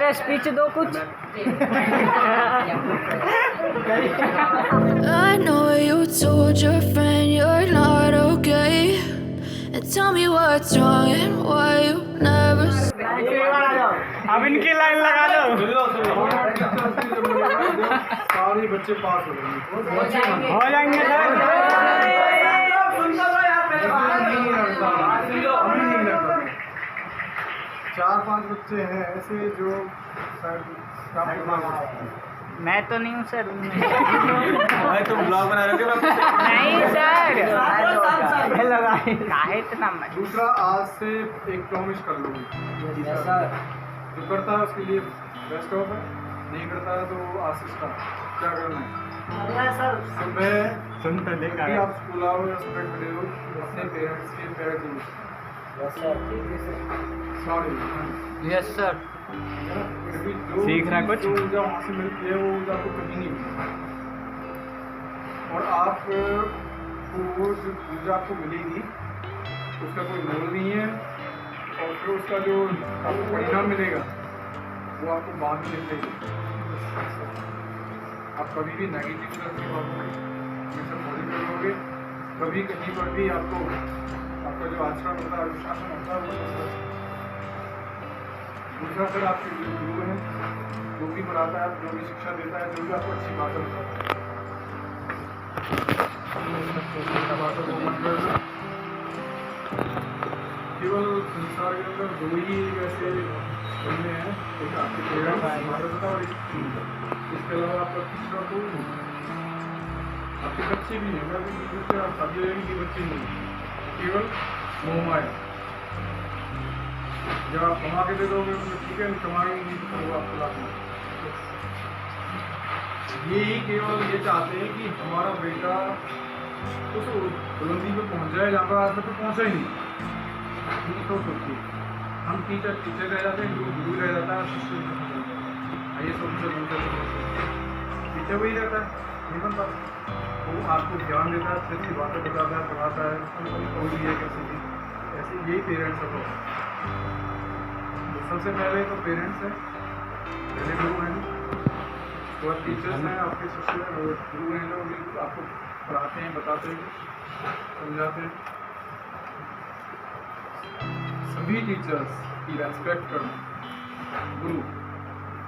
Sir speech दो कुछ। I know you told your friend you're not okay, and tell me what's wrong and why you never. अब इनकी line लगा दो। सारे बच्चे पास हो जाएंगे सर। 4-5 बच्चे हैं ऐसे जो मैं तो नहीं हूँ सर। भाई तुम ब्लॉग बना रहे हो नहीं सर, काहे इतना मत। दूसरा, आज से एक प्रॉमिस कर लो, जो करता है उसके लिए बेस्ट ऑफ है, नहीं करता है तो आशीष का क्या करना है। सुबह सुनते देखा जब आप स्कूल आओ या सुबह खड़े हो अपने पेरेंट्स के पैर जरूर सॉरी। Yes sir. सीख रहा कुछ? जो ऊर्जा वहाँ से मिलती है वो ऊर्जा आपको कभी नहीं मिलती, और आप वो जो ऊर्जा आपको मिलेगी उसका कोई मोल नहीं है, और फिर उसका जो आपको परिणाम मिलेगा वो आपको बाद में मिलेगा। आप कभी भी नेगेटिव तरफ की बातों हमेशा पॉजिटिव रहोगे, कभी कहीं पर भी आपको आपका जो आचरण होता है, अनुशासन होता है वो। दूसरा सर आपके जो गुरु हैं, जो भी पढ़ाता है, जो भी शिक्षा देता है, जो भी आपको अच्छी बातें बताता है, बातों को मत करना। केवल संसार के अंदर दो ही ऐसे बंदे हैं, एक आपके पेरेंट्स माता पिता और इसके अलावा आपका तीसरा कोई नहीं। आपके बच्चे भी नहीं, अगर आप शादी की बच्चे नहीं, केवल मोह माया। जब आप कमा के दे दोगे तो ठीक है, कमाएंगे नहीं तो वो आपको लाभ नहीं। यही केवल ये चाहते हैं कि हमारा बेटा उस बुलंदी पे पहुंच जाए जहाँ पर आज तक तो पहुँचा ही नहीं। तो सोचिए, हम टीचर रह जाते हैं, गुरु रह जाता है, शिष्य IAS ऑफिसर बनते हैं, टीचर वही रहता है, नहीं बन पाता। वो आपको ज्ञान देता है, अच्छी अच्छी बातें बताता है, पढ़ाता है, कैसे भी ऐसे यही पेरेंट्स है। सबसे पहले तो पेरेंट्स हैं, पहले गुरु हैं, और टीचर्स हैं, आपके शिष्य हैं, और गुरु हैं जो बिल्कुल आपको पढ़ाते हैं, बताते हैं, समझाते हैं। सभी टीचर्स की रेस्पेक्ट करना। गुरु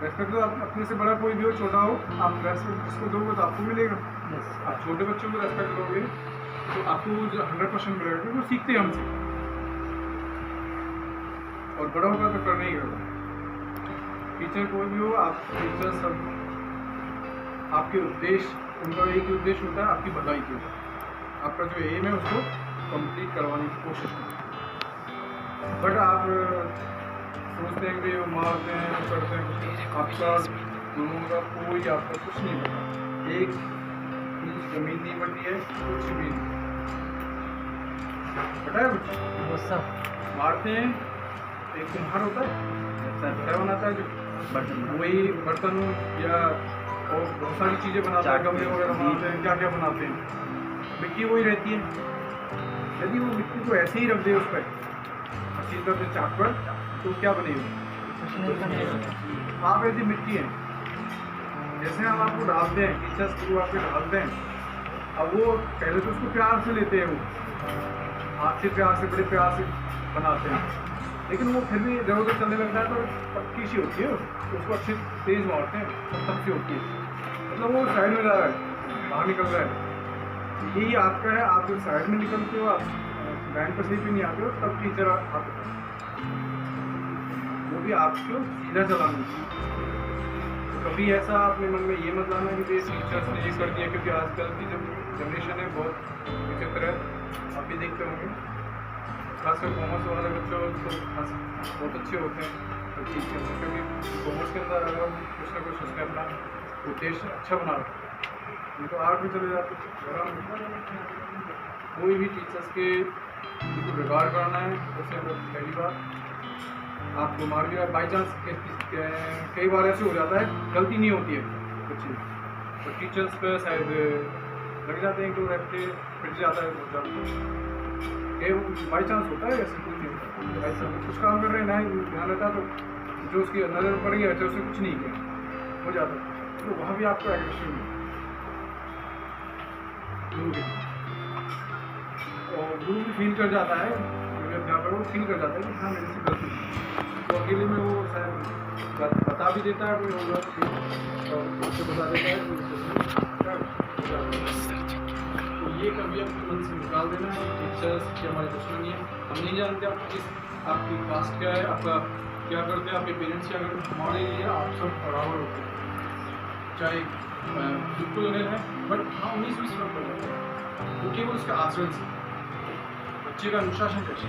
रेस्पेक्ट तो आप अपने से बड़ा कोई भी हो, छोटा हो, आप रेस्पेक्ट जिसको दोगे तो आपको मिलेगा। आप छोटे बच्चों को रेस्पेक्ट दोगे तो आपको जो 100% मिलेगा, क्योंकि वो सीखते हैं हमसे, और बड़ा होगा तो करना ही होगा। टीचर कोई भी हो, आप टीचर सब आपके उद्देश्य, उनका एक ही उद्देश्य होता है आपकी भलाई के लिए। आपका जो एम है उसको कंप्लीट करवाने की कोशिश करें। बट आप सोचते हैं कि वो मारते हैं, करते हैं, आपका दोनों का कोई आपका कुछ नहीं पता। एक इंच जमीन नहीं बढ़ती है, कुछ भी नहीं पता है। कुछ मारते हैं, एक कुम्हार होता है, क्या बनाता है, जो वही बर्तन या और बहुत सारी चीज़ें बनाता है, गमले वगैरह बनाते हैं, क्या क्या बनाते हैं, मिट्टी वही रहती है। यदि वो मिट्टी को ऐसे ही रख दे उस पर अच्छी तरह से चाक पर, तो क्या बनेगा? आप ऐसी मिट्टी है, जैसे हम आपको डालते हैं, टीचर्स गुरु आपके डालते हैं, अब वो पहले तो उसको प्यार से लेते हैं, वो हाथ से प्यार से, बड़े प्यार से बनाते हैं, लेकिन वो फिर भी इधर उधर चलने लगता है तो पक्की सी होती है, उसको अच्छे तेज मारते हैं, तब सी होती है, मतलब वो साइड में जा रहा है, बाहर निकल रहा है। यही आपका है, आप जब साइड में निकलते हो, आप बैंड पर सही पे नहीं आते हो, तब टीचर आते हैं, वो भी आपको सीधा चलाना चाहिए। तो कभी ऐसा अपने मन में ये मत लाना कि टीचर्स ने ये कर दिया, क्योंकि आजकल की जो जनरेशन है बहुत विचित्र है। आप भी देखते होंगे, खासकर कॉमर्स वाले बच्चों तो बहुत अच्छे होते हैं तो चीज़ के अंदर, क्योंकि कॉमर्स के अंदर अगर हम कुछ ना कुछ उसने अपना उद्देश्य अच्छा बना रखा है, नहीं तो आर्ट में चले जाते। कोई भी टीचर्स के उनको रिगार्ड करना है, जैसे पहली बार आपको मार दिया बाई चांस, कई बार ऐसे हो जाता है, गलती नहीं होती है बच्चे, तो टीचर्स पे शायद लग जाते हैं, तो रखते फिट जाता है बहुत ज़्यादा, बाई चांस होता है, ऐसे कुछ नहीं होता। बाई चांस कुछ काम कर रहे हैं, ना ध्यान रहता तो जो उसकी नज़र पड़ गया तो उसने कुछ नहीं किया हो जाता, तो वहाँ भी आपको एग्रेशन और गुरु भी फील कर जाता है, अध्यापक वो फील कर जाता है कि हाँ मेरे से गलती है, तो अकेले में वो शायद बता भी देता है कोई होगा और उससे बता देता है तो ये कभी अपने मन से निकाल देना है। टीचर्स की हमारे दुश्मन है, हम नहीं जानते आपकी कास्ट क्या है, आपका क्या करते हैं, आपके पेरेंट्स क्या करते हैं, हमारे लिए आप सब बराबर होते हैं, चाहे बिल्कुल अलग है बट हाँ 19-20 फर्क पड़ जाता है, वो केवल उसका आचरण से। बच्चे का अनुशासन कैसे,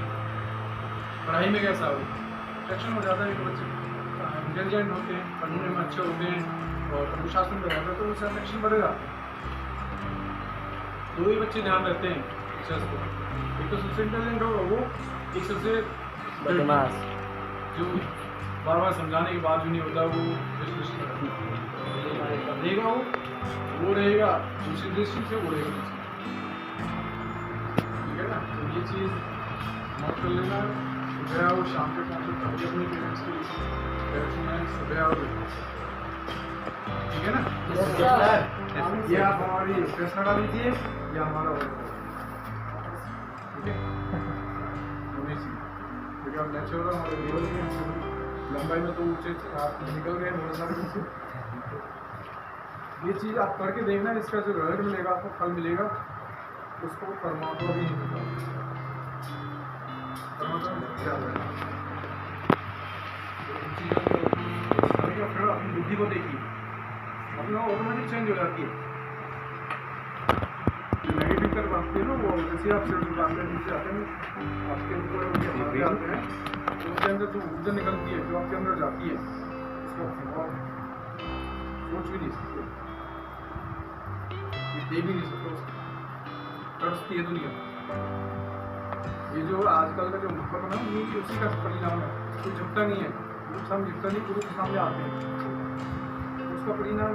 पढ़ाई में कैसा हो, सेक्शन हो जाता है कि बच्चे इंटेलिजेंट होते हैं, पढ़ने में अच्छे होते हैं और अनुशासन में रहता है तो उसका सेक्शन बढ़ेगा। दो ही बच्चे ध्यान रखते हैं टीचर्स को, एक तो सबसे इंटेलिजेंट होगा वो, एक सबसे बदमाश जो बार बार समझाने के बाद भी नहीं होता वो देगा, वो रहेगा दूसरी दृष्टि से, वो रहेगा ठीक है ना। तो ये चीज़ नोट कर लेना, सुबह आओ शाम के टाइम पे अपने पेरेंट्स के लिए सुबह आओ, ठीक है ना। ये आप हमारी प्रश्न डाल दीजिए या हमारा ठीक है क्योंकि हम नेचुरल हमारे लेवल में लंबाई में तो ऊँचे आप निकल गए बहुत सारे। ये चीज़ आप करके देखना, इसका जो रिजल्ट मिलेगा आपको फल मिलेगा, उसको परमात्मा भी नहीं मिलता, फिर अपनी बुद्धि को देखिए, अपना ऑटोमेटिक चेंज हो जाती है। जो नेगेटिव कर बांटते हैं ना वो जैसे आप सिर्फ बांटते नीचे आते हैं आपके ऊपर आते हैं तो उसके अंदर जो ऊर्जा निकलती है जो आपके अंदर जाती है उसका सोच भी नहीं सकते, दे भी नहीं सकते, तरसती है दुनिया। ये जो आजकल का जो मुखर बना ये उसी का परिणाम है, कोई झुकता नहीं है, हम झुकता नहीं, गुरु के सामने आते हैं उसका परिणाम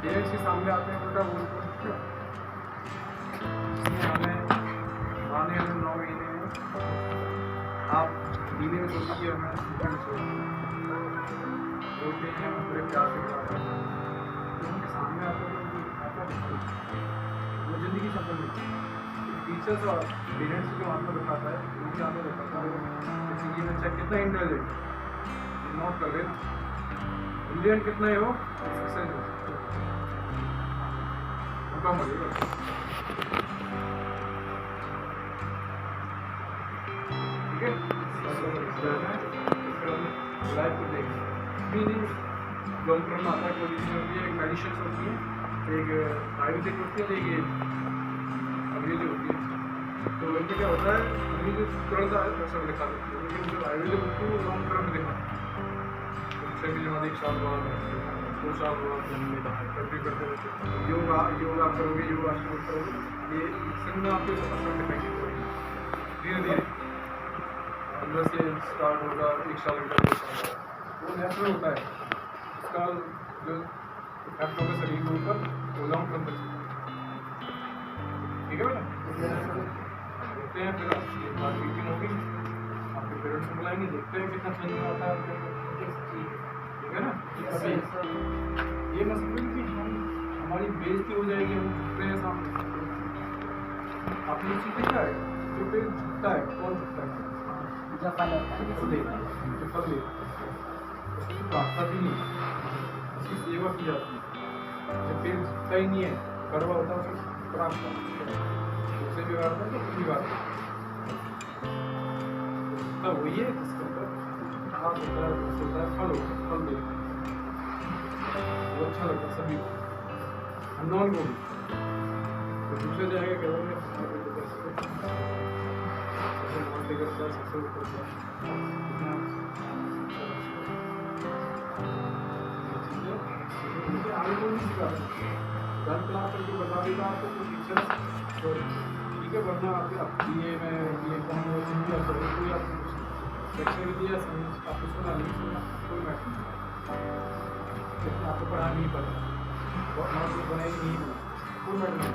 पेरेंट्स के सामने आते हैं बेटा वो हमें आने 9 महीने आप महीने में सोचिए कि हमें बोलते हैं पूरे प्यार से खिलाते हैं तो उनके सामने आते हैं वो ज़िंदगी सफल नहीं। टीचर्स और पेरेंट्स जो आत्मा दिखाता है उनके आत्मा दिखाता है जैसे ये बच्चा कितना इंटेलिजेंट नोट कर लेना, इंडियन कितना ही हो सक्सेस हो कम हो ठीक है। लाइफ को देखना लॉन्ग टर्म आता है, पोजिशन होती है, एक मेडिसिन होती है, एक आयुर्वेदिक होती है, एक अंग्रेजी होती है। तो इनमें क्या होता है अंग्रेजी तुरंत असर दिखा देती है, लेकिन जो आयुर्वेदिक होती है वो लॉन्ग टर्म दिखा उससे भी जमा 1 साल बाद 2 साल बाद करते करते रहते योग आप करोगे, योग आसन करोगे, ये इसमें आपको असर दिखाई धीरे धीरे अंदर से स्टार्ट होगा, 1 साल का 2 साल वो नेचुरल होता है, उसका जो इफेक्ट होगा शरीर के ऊपर वो लॉन्ग टर्म तक ठीक है बेटा। देखते हैं फिर एक बार मीटिंग होगी, आपके पेरेंट्स को बुलाएंगे, देखते हैं कितना चेंज आता है ठीक है ना। ये मसला कि हमारी बेइज्जती हो जाएगी, हम झुकते हैं सामने, आपने सीखा क्या है जो पेड़ झुकता है, कौन झुकता है प्राप्त भी नहीं, उसकी सेवा की जाती है। जब पेड़ झुकता ही नहीं है कड़वा होता है उसे प्राप्त उससे भी बात है तो अपनी बात तब वही है जिसके ऊपर हाथ होता है फल होता है, फल देता है वो अच्छा लगता है सभी को, अननोन को भी। तो दूसरे जाएगा करोगे आगे को नहीं सिखा दस क्लास करके बता देगा आपको तो टीचर तो ठीक है, वरना आपके बी ए में बी ए कौन हो या कोई आप सेक्शन दिया आपको सुना नहीं सुना कोई मैटर नहीं, लेकिन आपको पढ़ा नहीं पड़ा और नोट बनाएगी नहीं कोई मैटर नहीं,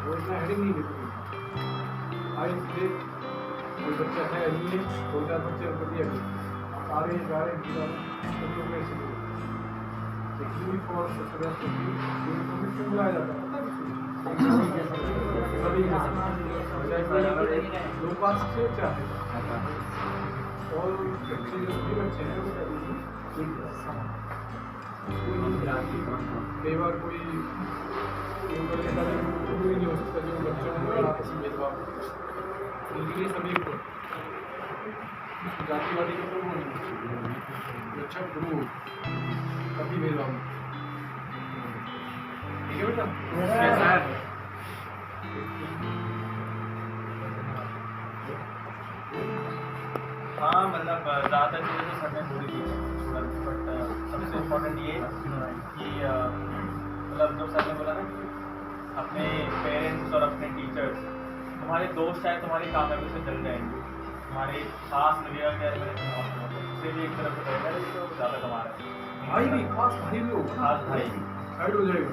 वो इतना हेडिंग नहीं देती। आई कोई बच्चा है ये 2-4 बच्चे उनको दिया सारे बच्चों में से यूनिफॉर्म क्यों बुलाया जाता है पता है सभी 2 पास से 4 और बच्चे जो सभी बच्चे हैं कई बार कोई नहीं हो सकता जो बच्चों में आपस में भेदभाव उनके लिए सभी को जातिवादी का कोई नहीं अच्छा गुरु कभी भेदभाव ठीक है बेटा हाँ मतलब ज़्यादातर चीज़ें तो सर ने बोली थी बट सबसे इम्पोर्टेंट ये कि मतलब जो सर ने बोला ना कि अपने पेरेंट्स और अपने टीचर्स तुम्हारे दोस्त चाहे तुम्हारी कामयाबी से जल जाएंगे तुम्हारे पास लगेगा कि यार मेरे इससे भी एक तरफ से रहेगा तो ज़्यादा कमा रहा है भाई भी खास भाई भी हो खास भाई साइड हो जाएगा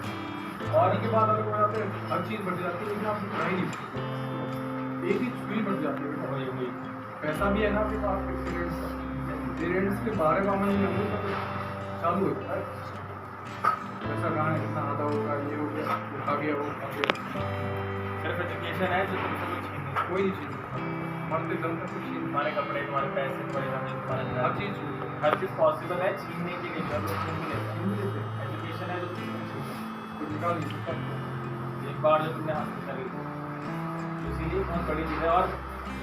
और इसके बाद अगर हो जाते हैं हर चीज़ बढ़ जाती है लेकिन आपकी पढ़ाई नहीं एक ही चीज़ बढ़ जाती है वही वही पैसा भी है ना आपके पास पेरेंट्स के बारे में हमें नहीं तो चालू होता है पैसा कहाँ है कितना आधा होगा ये हो गया आ गया वो आ गया सिर्फ एजुकेशन है जो तुमसे कोई छीन नहीं कोई नहीं चीज़ मरते दम तक कुछ नहीं तुम्हारे कपड़े तुम्हारे पैसे तुम्हारे ज़मीन तुम्हारा हर चीज़ पॉसिबल है छीनने के लिए सब लोग छीन भी लेते हैं एजुकेशन है जो तुम नहीं छीन सकते कुछ निकाल नहीं सकता एक बार जो तुमने हासिल करी तो इसीलिए बहुत बड़ी चीज़ है और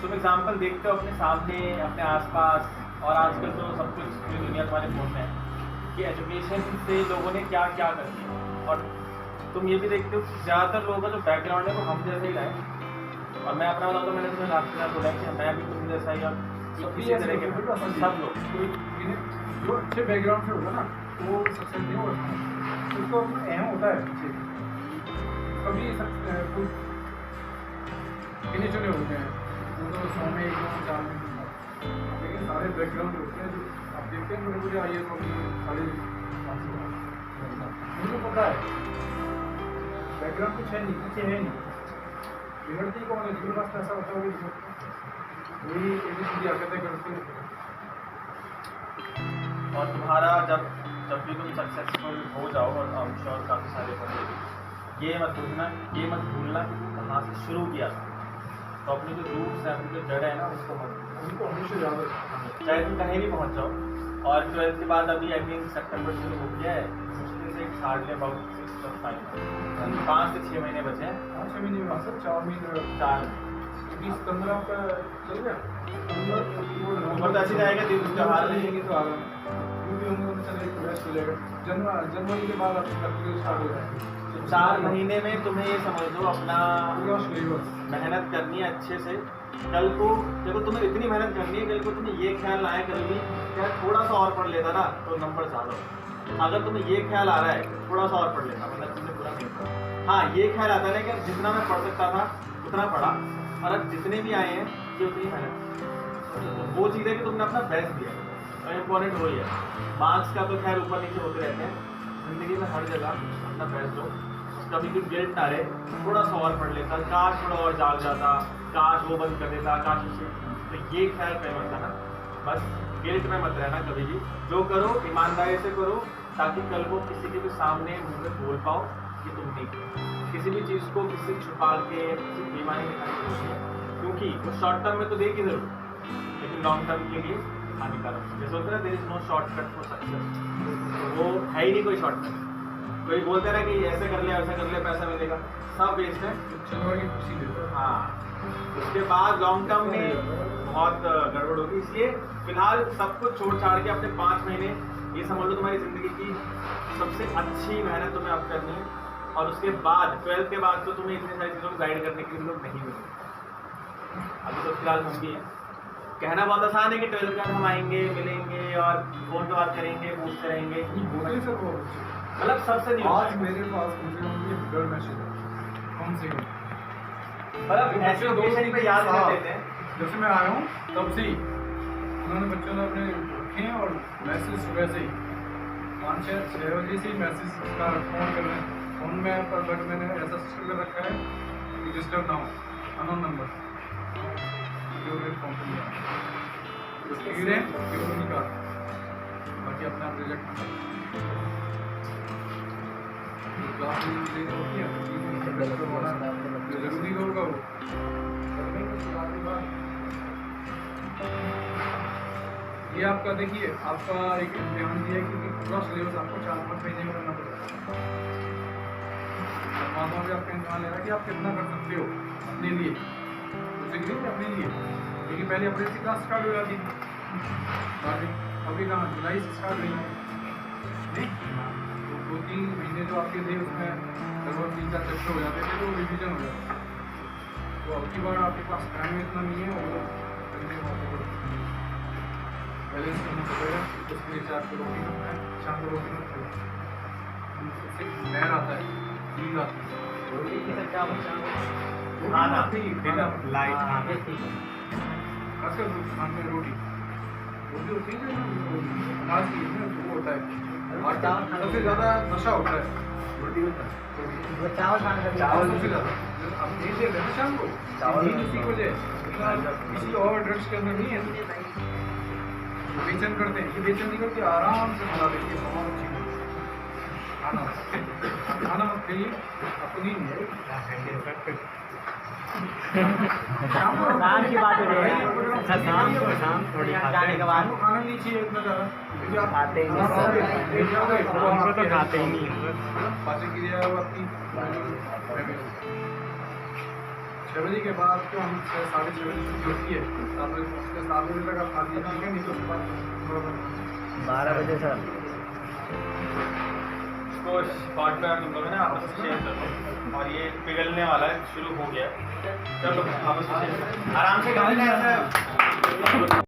तुम एग्जाम्पल देखते हो अपने सामने अपने आसपास और आजकल तो सब कुछ पूरी दुनिया तुम्हारे फोन में है कि एजुकेशन से लोगों ने क्या क्या कर दिया और तुम ये भी देखते हो कि ज़्यादातर लोगों का जो बैकग्राउंड है वो हम जैसे ही लाए और मैं अपना बताऊँ तो मैंने तुम्हें लास्ट में बोला कि मैं भी तुम जैसा ही और इसी तरह के सब लोग जो अच्छे बैकग्राउंड से होगा ना वो सक्सेस नहीं होता उसको अहम होता है पीछे कभी कुछ गिने चुने होते हैं वो तो 100 में 1 2 4 में लेकिन सारे बैकग्राउंड होते हैं जो आप देखते हैं मुझे आइए तो सारे मुझे पता है बैकग्राउंड कुछ है नहीं पीछे है नहीं बिगड़ती कौन है जिसके पास पैसा होता है वही ऐसी चीज़ें हरकतें करते हैं और तुम्हारा जब भी तुम सक्सेसफुल हो जाओ और आई एम श्योर काफ़ी सारे बंदे ये मत भूलना कि कहाँ से शुरू किया था तो अपनी जो रूट्स है अपनी जो जड़ है ना उसको मत उनको हमेशा याद रखना चाहे तुम कहीं भी पहुँच जाओ और 12th के बाद अभी आई थिंक सितंबर शुरू हो गया है मुश्किल से हार्डली अबाउट 6 to 5 से 6 महीने बचे हैं 5 महीने में सर 4 महीने 4 15 आपका चल गया नवंबर तो ऐसे जाएगा दिन त्योहार लेंगे तो आगे क्योंकि हम लोग चले बेस्ट हो जाएगा जनवरी के बाद आपकी प्रक्रिया स्टार्ट हो जाएगी 4 महीने में तुम्हें ये समझ लो अपना पूरा सिलेबस मेहनत करनी है अच्छे से कल को देखो तुम्हें इतनी मेहनत करनी है कल को तुम्हें ये ख्याल आए कभी क्या थोड़ा सा और पढ़ लेता ना तो नंबर ज़्यादा हो अगर तुम्हें ये ख्याल आ रहा है थोड़ा सा और पढ़ लेता मतलब तुमने पूरा नहीं पढ़ा हाँ ये ख्याल आता है कि जितना मैं पढ़ सकता था उतना पढ़ा और अब जितने भी आए हैं ये उतनी मेहनत वो चीज़ है कि तुमने अपना बेस्ट दिया और इम्पोर्टेंट वही है मार्क्स का तो खैर ऊपर नीचे होते रहते हैं ज़िंदगी में हर जगह अपना बेस्ट दो कभी भी गिल्ट ना रहे थोड़ा सा और पढ़ लेता काश थोड़ा और जाग जाता काश वो बंद कर देता काश उसे तो ये ख्याल कहीं मत आना बस गिल्ट में मत रहना कभी भी जो करो ईमानदारी से करो ताकि कल को किसी के भी सामने मुँह में बोल पाओ कि तुम नहीं किसी भी चीज़ को किसी छुपा के किसी बीमारी दिखाने की कोशिश क्योंकि वो शॉर्ट टर्म में तो देगी जरूर लेकिन लॉन्ग टर्म के लिए हानिकारक जैसे होता है there is no shortcut for success वो है ही नहीं कोई शॉर्टकट कोई बोलते ना कि ऐसे कर ले पैसा मिलेगा सब वेस्ट है जनवरी की खुशी देता है हाँ उसके बाद लॉन्ग टर्म में बहुत गड़बड़ होगी इसलिए फिलहाल सब कुछ छोड़ छाड़ के अपने 5 महीने ये समझ लो तुम्हारी ज़िंदगी की सबसे अच्छी मेहनत तुम्हें अब करनी है और उसके बाद 12th के बाद तो तुम्हें इतनी सारी चीज़ों को गाइड करने के लिए लोग नहीं मिलेंगे अभी तो फिलहाल हम भी हैं कहना बहुत आसान है कि 12th के बाद हम आएंगे मिलेंगे और फोन पे बात करेंगे पूछते रहेंगे बोले सर वो मतलब सबसे नहीं आज मेरे पास कम से कम ये ब्लड मैसेज है कम से कम मतलब ऐसे ओकेजन पे याद कर लेते हैं जब से मैं आया हूँ तब से ही उन्होंने बच्चों ने अपने रखे हैं और मैसेज सुबह से ही 5-6 बजे से ही मैसेज का फ़ोन कर रहे हैं फ़ोन में पर बट मैंने ऐसा सिस्टम कर रखा है कि डिस्टर्ब ना हो अननोन नंबर जो कंपनी है जो लीड है ये उन्हीं का, बाकी अपना प्रोजेक्ट होती है जरूरी होगा वो ये आपका देखिए आपका एक इम्तिहान दिया है क्योंकि पूरा सिलेबस आपको 4-5 महीने में करना पड़ेगा। वहाँ पे आपका इम्तिहान ले रहा है कि आप कितना कर सकते हो अपने लिए, उसे नहीं अपने लिए, क्योंकि पहले अप्रैल से क्लास स्टार्ट हो जाती थी, अभी कहाँ जुलाई से स्टार्ट हुई है नहीं, तो 2-3 महीने जो आपके थे उसमें लगभग 3-4 चैप्टर हो जाते थे तो रिविजन हो जाता है। तो अब की बार आपके पास टाइम इतना नहीं है और बैलेंस करना पड़ेगा, उसके लिए 4 किलो की है, 4 किलो की उससे लहर आता है, नींद आती है। खाना लाइट खासकर खान में रोटी होती है ना, अनाज की है वो होता है, और सबसे ज़्यादा नशा होता है रोटी होता है, चावल सबसे ज़्यादा आप नहीं दे रहे शाम को चावल उसी को दे, किसी और ड्रग्स के अंदर नहीं है, बेचैन करते हैं, ये बेचैन नहीं करते, आराम से खा देते हैं, बहुत अच्छी खाना खाना मत खाइए, आपको नींद नहीं शाम की बात हो रही है। अच्छा शाम थोड़ी जाने के बाद खाना नहीं चाहिए इतना ज़्यादा, क्योंकि आप खाते ही नहीं, हमको तो खाते ही नहीं। पाचन क्रिया आपकी 6 बजे के बाद तो हम 6-6:30 बजे छुट्टी होती है, 7 बजे पहुँचते 7 बजे तक आप खा लीजिए, ठीक है, नहीं तो उसके बाद 12 बजे सर इसको शॉर्ट में तुम लोग ना आपस में शेयर कर लो, और ये पिघलने वाला है, शुरू हो गया, चलो आपस में आराम से गाली